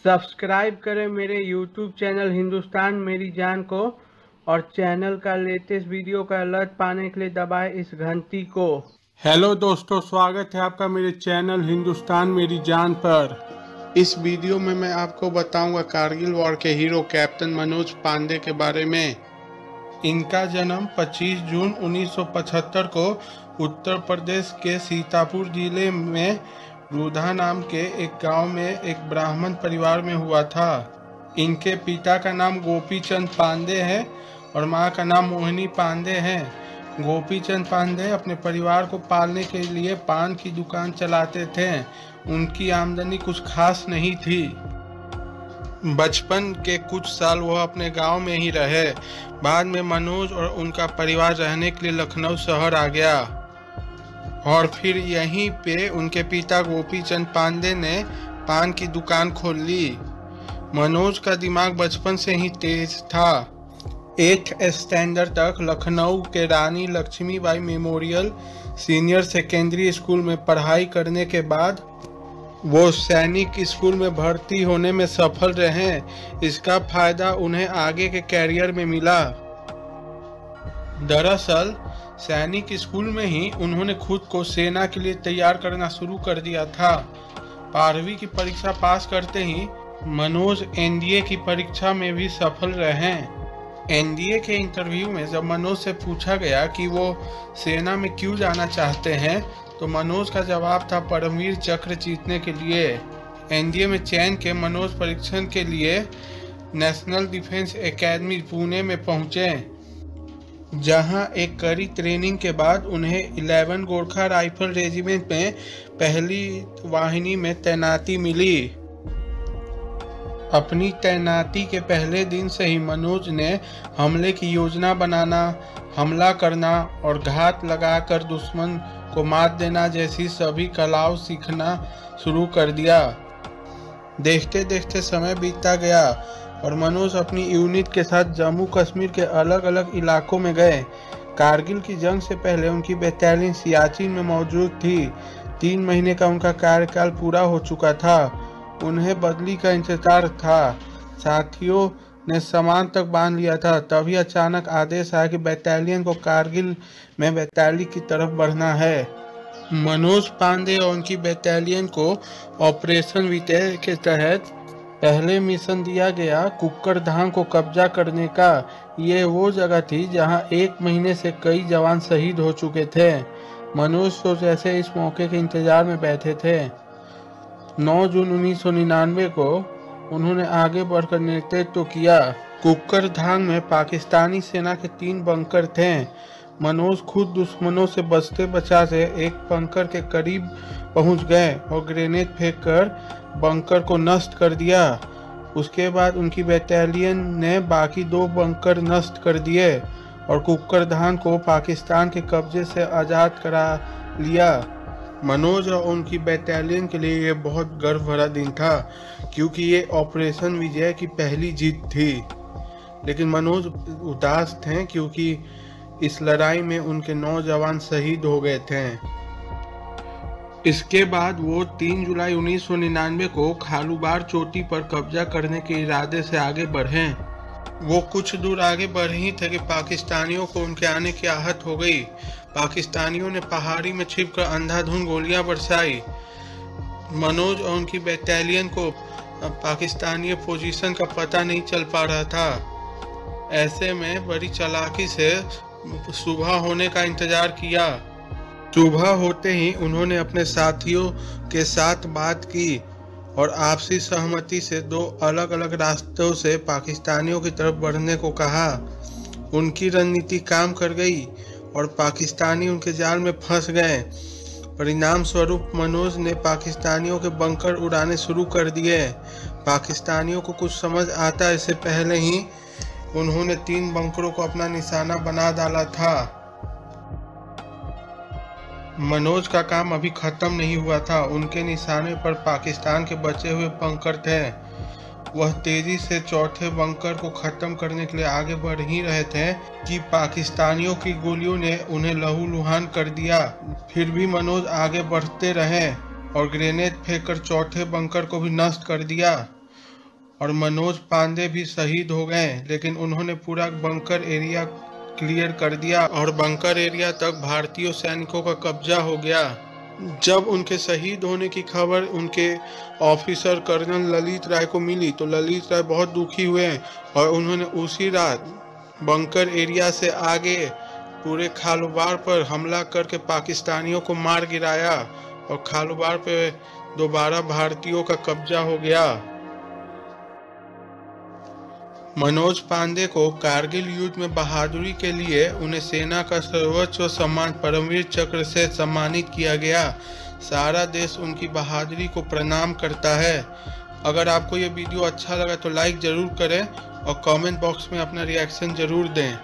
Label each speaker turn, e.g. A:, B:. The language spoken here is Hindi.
A: सब्सक्राइब करें मेरे YouTube चैनल हिंदुस्तान मेरी जान को और चैनल का लेटेस्ट वीडियो का अलर्ट पाने के लिए दबाएं इस घंटी को। हेलो दोस्तों, स्वागत है आपका मेरे चैनल हिंदुस्तान मेरी जान पर। इस वीडियो में मैं आपको बताऊंगा कारगिल वॉर के हीरो कैप्टन मनोज पांडे के बारे में। इनका जन्म 25 जून 1975 को उत्तर प्रदेश के सीतापुर जिले में रूधा नाम के एक गांव में एक ब्राह्मण परिवार में हुआ था। इनके पिता का नाम गोपी चंद पांडे है और मां का नाम मोहिनी पांडे है। गोपी चंद पांडे अपने परिवार को पालने के लिए पान की दुकान चलाते थे। उनकी आमदनी कुछ खास नहीं थी। बचपन के कुछ साल वह अपने गांव में ही रहे। बाद में मनोज और उनका परिवार रहने के लिए लखनऊ शहर आ गया और फिर यहीं पे उनके पिता गोपी चंद पांडे ने पान की दुकान खोल ली। मनोज का दिमाग बचपन से ही तेज था। 8th स्टैंडर्ड तक लखनऊ के Rani Laxmibai memorial senior secondary school में पढ़ाई करने के बाद वो सैनिक स्कूल में भर्ती होने में सफल रहे। इसका फायदा उन्हें आगे के कैरियर में मिला। दरअसल सैनिक स्कूल में ही उन्होंने खुद को सेना के लिए तैयार करना शुरू कर दिया था। 12वीं की परीक्षा पास करते ही मनोज एनडीए की परीक्षा में भी सफल रहे। एनडीए के इंटरव्यू में जब मनोज से पूछा गया कि वो सेना में क्यों जाना चाहते हैं तो मनोज का जवाब था परमवीर चक्र जीतने के लिए। एनडीए में चयन के मनोज परीक्षण के लिए नेशनल डिफेंस एकेडमी पुणे में पहुंचे, जहां एक कड़ी ट्रेनिंग के बाद उन्हें 11 गोरखा राइफल रेजिमेंट में पहली वाहिनी में तैनाती मिली। अपनी तैनाती के पहले दिन से ही मनोज ने हमले की योजना बनाना, हमला करना और घात लगाकर दुश्मन को मात देना जैसी सभी कलाओं सीखना शुरू कर दिया। देखते देखते समय बीतता गया और मनोज अपनी यूनिट के साथ जम्मू कश्मीर के अलग अलग इलाकों में गए। कारगिल की जंग से पहले उनकी बटालियन सियाचिन में मौजूद थी। 3 महीने का उनका कार्यकाल पूरा हो चुका था। उन्हें बदली का इंतजार था। साथियों ने सामान तक बांध लिया था। तभी अचानक आदेश आया कि बटालियन को कारगिल में बटालियन की तरफ बढ़ना है। मनोज पांडे और उनकी बटालियन को ऑपरेशन विजय के तहत पहले मिशन दिया गया कुक्कड़धाम को कब्जा करने का। ये वो जगह थी जहां 1 महीने से कई जवान शहीद हो चुके थे। मनोज तो जैसे इस मौके के इंतजार में बैठे थे। 9 जून 1999 को उन्होंने आगे बढ़कर नेतृत्व किया। कुक्कड़धाम में पाकिस्तानी सेना के 3 बंकर थे। मनोज खुद दुश्मनों से बचते बचाते एक बंकर के करीब पहुंच गए और ग्रेनेड फेंककर बंकर को नष्ट कर दिया। उसके बाद उनकी बटालियन ने बाकी 2 बंकर नष्ट कर दिए और कुक्कड़धाम को पाकिस्तान के कब्जे से आज़ाद करा लिया। मनोज और उनकी बटालियन के लिए यह बहुत गर्व भरा दिन था, क्योंकि ये ऑपरेशन विजय की पहली जीत थी। लेकिन मनोज उदास थे क्योंकि इस लड़ाई में उनके 9 जवान शहीद हो गए थे। इसके बाद वो 3 जुलाई 1999 को खालूबार चोटी पर कब्जा करने के इरादे से आगे बढ़े। वो कुछ दूर आगे बढ़े ही थे कि पाकिस्तानियों को उनके आने की आहट हो गई। पाकिस्तानियों ने पहाड़ी में छिपकर अंधाधुंध गोलियां बरसाई। मनोज और उनकी बटालियन को पाकिस्तानी पोजीशन का पता नहीं चल पा रहा था। ऐसे में बड़ी चालाकी से सुबह होने का इंतजार किया। सुबह होते ही उन्होंने अपने साथियों के साथ बात की और आपसी सहमति से 2 अलग अलग रास्तों से पाकिस्तानियों की तरफ बढ़ने को कहा। उनकी रणनीति काम कर गई और पाकिस्तानी उनके जाल में फंस गए। परिणाम स्वरूप मनोज ने पाकिस्तानियों के बंकर उड़ाने शुरू कर दिए। पाकिस्तानियों को कुछ समझ आता इससे पहले ही उन्होंने 3 बंकरों को अपना निशाना बना डाला था। मनोज का काम अभी खत्म नहीं हुआ था। उनके निशाने पर पाकिस्तान के बचे हुए बंकर थे। वह तेजी से चौथे बंकर को खत्म करने के लिए आगे बढ़ ही रहे थे कि पाकिस्तानियों की गोलियों ने उन्हें लहूलुहान कर दिया। फिर भी मनोज आगे बढ़ते रहे और ग्रेनेड फेंककर चौथे बंकर को भी नष्ट कर दिया। और मनोज पांडे भी शहीद हो गए, लेकिन उन्होंने पूरा बंकर एरिया क्लियर कर दिया और बंकर एरिया तक भारतीय सैनिकों का कब्जा हो गया। जब उनके शहीद होने की खबर उनके ऑफिसर कर्नल ललित राय को मिली तो ललित राय बहुत दुखी हुए और उन्होंने उसी रात बंकर एरिया से आगे पूरे खालूबार पर हमला करके पाकिस्तानियों को मार गिराया और खालूबार पे दोबारा भारतीयों का कब्जा हो गया। मनोज पांडे को कारगिल युद्ध में बहादुरी के लिए उन्हें सेना का सर्वोच्च सम्मान परमवीर चक्र से सम्मानित किया गया। सारा देश उनकी बहादुरी को प्रणाम करता है। अगर आपको ये वीडियो अच्छा लगा तो लाइक ज़रूर करें और कमेंट बॉक्स में अपना रिएक्शन ज़रूर दें।